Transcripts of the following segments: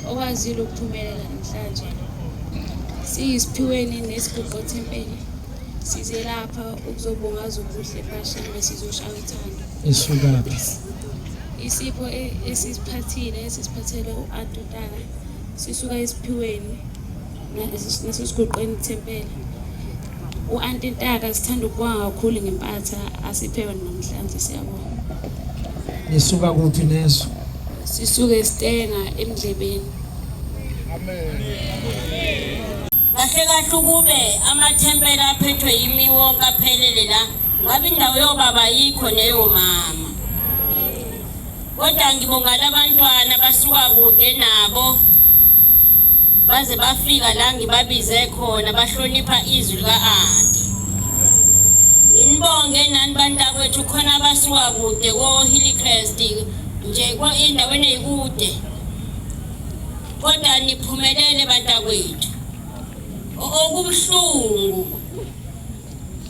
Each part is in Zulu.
Okwazile ukuphumelela namhlanje siyisiphiweni nesiguqo thempeli size lapha ukuzobungaza ubuhle phashini besizoshaya uthando. Isukaphi? Isipho esisiphathele u-Antutaka sisuka esiphiweni nasesiguqweni thempeli. U-Antutaka sithanda ukubonga kakhulu ngempatha asiphewe namhlanje siyabonga. Nisuka kuphi nezo? Sisuke Stenga eMdlebeni. Kahle kahle ukube amathempeli aphethwe yimi wonke aphelele la ngabe indawo yobaba yikho neyo mama. Kodwa ngibonga labantwana basuka kude nabo baze bafika la ngibabize khona bahlonipha izwi lika-Anti. Nginibonge nani bantakwethu khona abasuka kude ko-Hillcrest nje endaweni eyikude. Kodwa niphumelele bantakwethu. Okubuhlungu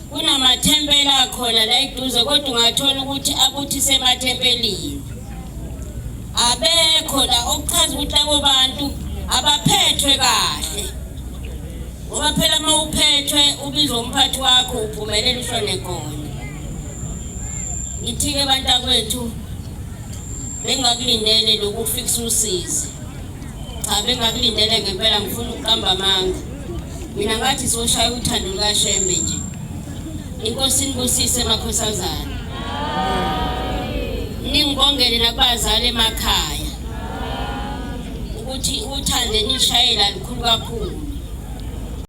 kunamathempeli akhona la eduze kodwa ungathola ukuthi abuthise emathempelini. Abekho la okuchaza ukuthi labo bantu abaphethwe kahle. Ngoba phela uma uphethwe ubizwa umphathi wakho uphumelela ushone khona. Ngithi-ke bantakwethu bengakulindele lokufikisa usizi. Cha bengakulindele ngempela ngifuna ukuqamba amanga. Mina ngathi soshaya uthando lukaShembe nje. Inkosi inibusise emakhosazana. Ningibongele nakubazali emakhaya. Ukuthi uthande nishayela likhulu kakhulu.